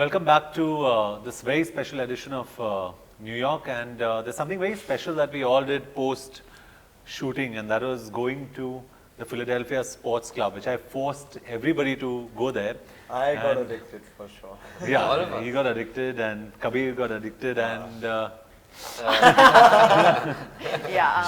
Welcome back to this very special edition of New York, and there's something very special that we all did post shooting, and that was going to the Philadelphia Sports Club, which I forced everybody to go there. I got addicted for sure. Yeah, he got addicted, and Kabir got addicted, and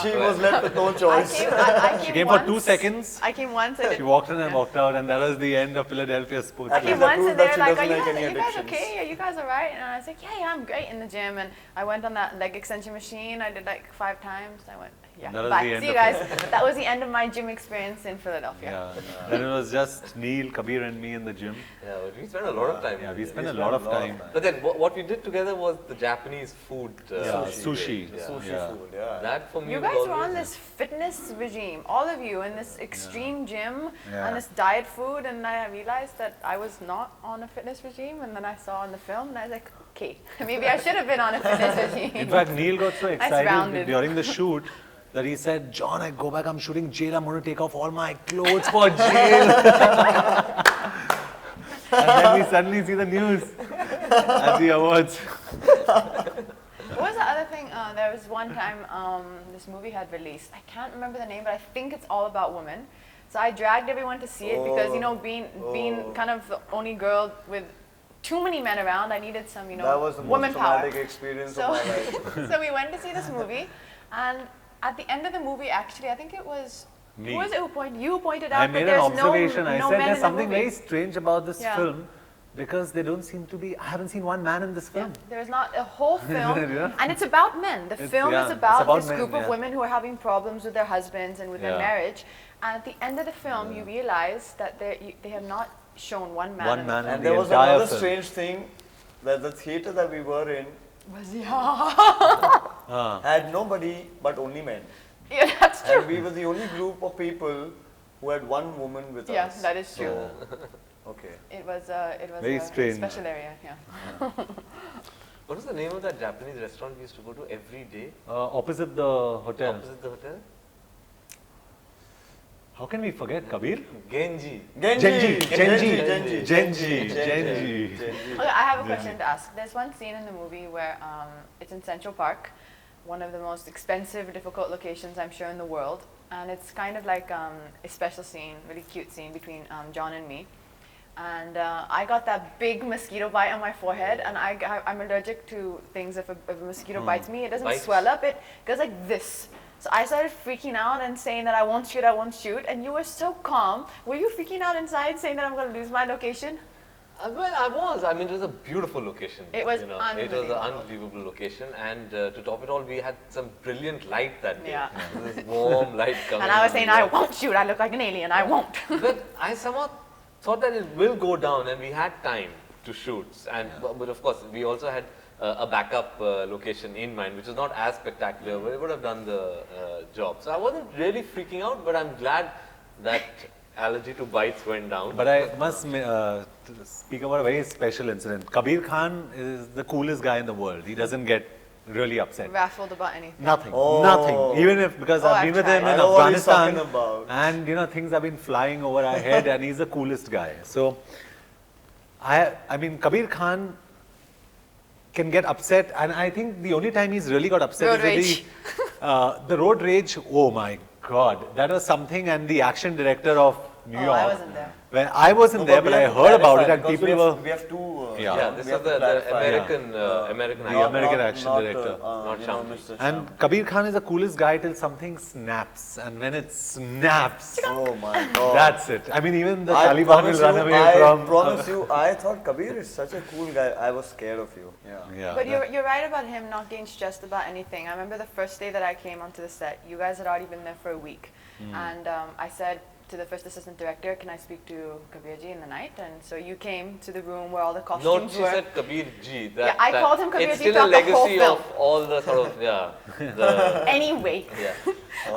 She was left with no choice. I she came came once. for 2 seconds. I came once. I She did. walked in and walked out, and that was the end of Philadelphia Sports I Club. came that once proves and that they were she like, doesn't like are any you guys addictions. okay? Are you guys alright? And I was like, yeah, I'm great in the gym. And I went on that leg extension machine. I did like 5 times. I went, yeah, That was bye. the end See you of guys. That was the end of my gym experience in Philadelphia. Yeah. Then it was just Neil, Kabir, and me in the gym. Yeah, we spent a lot of time. Yeah, we in spent there. a lot of time. But then what we did together was the Japanese food. Yeah, sushi. Yeah. Sushi Yeah. food, yeah. That for me You was guys were always- on this fitness regime, all of you, in this extreme gym Yeah. and this diet food, and I realized that I was not on a fitness regime, and then I saw in the film, and I was like, okay, maybe I should have been on a fitness regime. In fact, Neil got so excited rounded. during the shoot that he said, John, I go back, I'm shooting jail, I'm going to take off all my clothes for jail. And then we suddenly see the news at the awards. What was the other thing? There was one time this movie had released. I can't remember the name, but I think it's all about women. So I dragged everyone to see it because, you know, being kind of the only girl with too many men around, I needed some, you know, That was the most woman power. traumatic experience So, of my life. so we went to see this movie, and at the end of the movie, actually, I think it was Me. who was it who pointed? You pointed out I that made an there's observation. no I no said men there's in the something movie. very strange about this Yeah. film because they don't seem to be, I haven't seen one man in this Yeah, film. there's not a whole film, Yeah. and it's about men. The film yeah, is it's about, about this men, group of yeah. women who are having problems with their husbands and with their Yeah. marriage. And at the end of the film, you realize that they have not shown one man. One in the man film. And the there was entire another film. strange thing that the theater that we were in Was had nobody but only men. yeah, that's true. And we were the only group of people who had one woman with Yeah, us. that is true. Okay. It was Very a strange. special area. Yeah. What was the name of that Japanese restaurant we used to go to every day Opposite the hotel. opposite the hotel? How can we forget Kabir? Genji. Genji. Genji. Genji. Okay, I have a question to ask. There's one scene in the movie where it's in Central Park, one of the most expensive, difficult locations I'm sure in the world, and it's kind of like a special scene, really cute scene between John and me. And I got that big mosquito bite on my forehead, and I'm allergic to things. If a mosquito bites me, it doesn't Bites? swell up, it goes like this. So I started freaking out and saying that I won't shoot, and you were so calm. Were you freaking out inside saying that I'm going to lose my location? Well, I was. I mean, it was a beautiful location. It was It was an unbelievable. unbelievable location, and to top it all, we had some brilliant light that day. Yeah. This warm light coming. And I was on saying, the I wall. won't shoot, I look like an alien, I won't. But I somehow thought that it will go down, and we had time to shoot. And but of course, we also had a backup location in mind, which is not as spectacular, but it would have done the job. So I wasn't really freaking out, but I'm glad that allergy to bites went down. But I must speak about a very special incident. Kabir Khan is the coolest guy in the world. He doesn't get really upset. Raffled about anything. Nothing. Oh. Nothing. Even if, because Oh, I've I've been with him tried. in I know what he's Afghanistan, talking about. and you know things have been flying over our head, and he's the coolest guy. So, I mean, Kabir Khan can get upset, and I think the only time he's really got upset Road is rage. the road rage. Oh my God, that was something. And the action director of New Oh, York. I wasn't there. When I wasn't there, but I heard about it, and people were. We have two. Yeah. yeah, this we is have to the clarify. American American The actor. American action director. Not you know, Shyam. Mr. And Shyam. Kabir Khan is the coolest guy till something snaps, and when it snaps, Oh my God. that's it. I mean, even the I Taliban will promise run you, away from. I promise you, I thought Kabir is such a cool guy. I was scared of you. Yeah. Yeah, But that- you're right about him not getting stressed about anything. I remember the first day that I came onto the set, you guys had already been there for a week. And I said to the first assistant director, can I speak to Kabirji in the night? And so you came to the room where all the No, costumes she were. said Kabir Ji. Yeah, I called him Kabir It's Ji still a throughout the whole legacy film. of all the sort of, the, Anyway. yeah.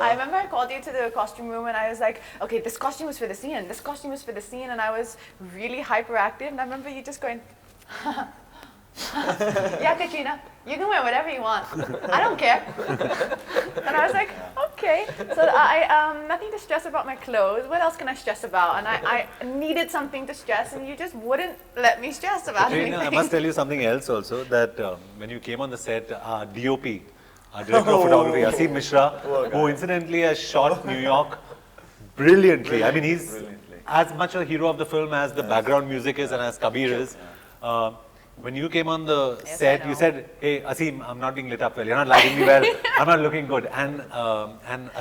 I remember I called you to the costume room and I was like, okay, this costume is for the scene, this costume is for the scene, and I was really hyperactive, and I remember you just going, Yeah, Katrina, you can wear whatever you want. I don't care. And I was like, okay. So nothing to stress about my clothes. What else can I stress about? And I needed something to stress, and you just wouldn't let me stress about Katrina, I anything. must tell you something else also, that when you came on the set, our DOP, our director of photography, Asim Mishra, who incidentally has shot New York brilliantly. I mean, he's as much a hero of the film as the background music is and as Kabir is. When you came on the Yes, I set, you know. said, "Hey, Asim, I'm not being lit up well. You're not lighting me well. I'm not looking good." And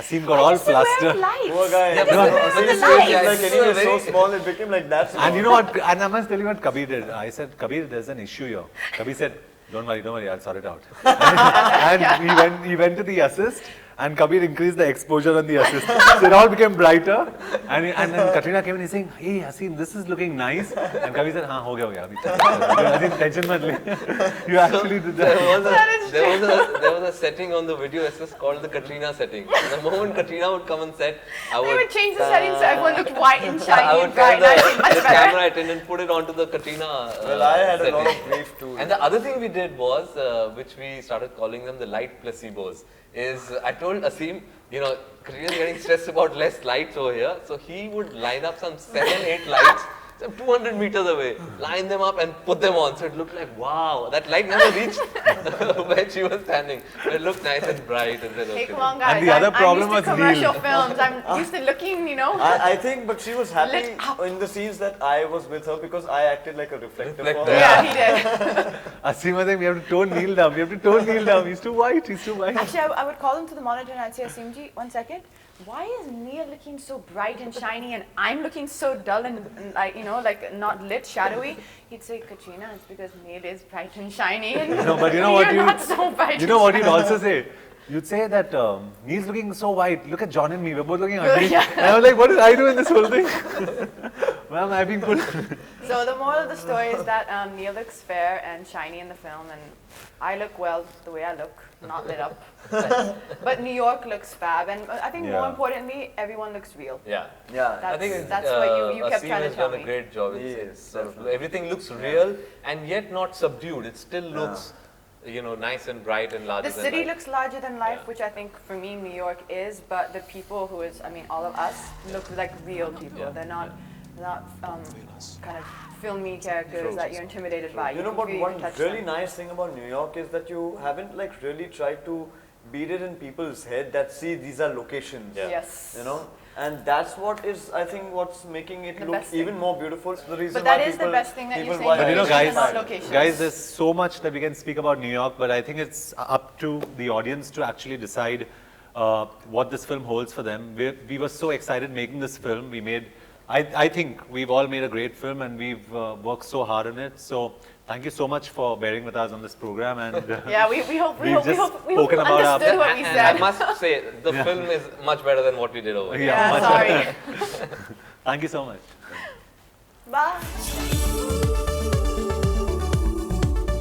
Asim got all Just to wear flustered. lights. Poor guy. Yeah, No, but no, the seriously, lights. it's like It's anyway so so very- small, it became like that small. And you know what? And I must tell you what Kabir did. I said, "Kabir, there's an issue here." Kabir said, don't worry, I'll sort it out." And he went to the assist, and Kabir increased the exposure on the assist. So it all became brighter. And then Katrina came in and he's saying, "Hey, Asim, this is looking nice." And Kabir said, "Haan, ho gaya. Abhi Asim, tension mat le." You actually did There that. was there was a setting on the video assist called the Katrina setting. The moment Katrina would come on set, I They would would change the settings so everyone looked white and I shiny would and bright. tell And I think much the better. camera attendant put it onto the Katrina Well, I had a lot setting. of grief too. And the other thing we did was, which we started calling them the light placebos, is I told Asim, you know, Katrina's getting stressed about less lights over here, so he would line up some 7, 8 lights, some 200 meters away, line them up and put them on. So it looked like, wow, that light never reached where she was standing. But it looked nice and bright and said, Hey, okay. come on, guys. the other problem I'm used to was commercial Neil. films. I'm used to looking, you know. I think, but she was happy Lit up. in the scenes that I was with her because I acted like a reflector for Reflector. her. Yeah, he did. Asim was saying, "We have to tone Neil down. We have to tone Neil down. He's too white. He's too white." Actually, I would call him to the monitor and I'd say, Asimji, 1 second. Why is Neil looking so bright and shiny and I'm looking so dull and like, you know, like not lit, shadowy? He'd say, Katrina, it's because Neil is bright and shiny and No, but you know what you're you not so bright You know and what you'd shiny. also say? You'd say that Neil's looking so white. Look at John and me. We're both looking Yeah. ugly. And I was like, what did I do in this whole thing? Ma'am, I've been good. So the moral of the story is that Neil looks fair and shiny in the film, and I look well the way I look, not lit up. But New York looks fab, and I think more Yeah. importantly, everyone looks real. Yeah. Yeah. That's, I think that's what you kept Asim trying to has tell done me. a great job. It's, He it's is, sort of, definitely. everything looks real and yet not subdued. It still looks, you know, nice and bright and larger The than city life. looks larger than life, Yeah. which I think for me New York is, but the people who is, I mean, all of us look like real people. Yeah. They're not kind of filmy characters that you're intimidated by. You know, can but feel, you one can touch really them. nice thing about New York is that you haven't like really tried to beat it in people's head that see these are locations. Yeah. Yes. You know, and that's what is I think what's making it The look best thing. even more beautiful. It's the reason But why that is the people, best thing that you're people saying. why But you know, Locations guys, are not locations. guys, there's so much that we can speak about New York, but I think it's up to the audience to actually decide what this film holds for them. We were so excited making this film. We made, I think we've all made a great film, and we've worked so hard on it. So thank you so much for bearing with us on this program. And Yeah, we hope We've just you spoken about our- understood what we And I said. must say, the film is much better than what we did over here. Yeah, Yeah, much sorry. better. Thank you so much. Bye.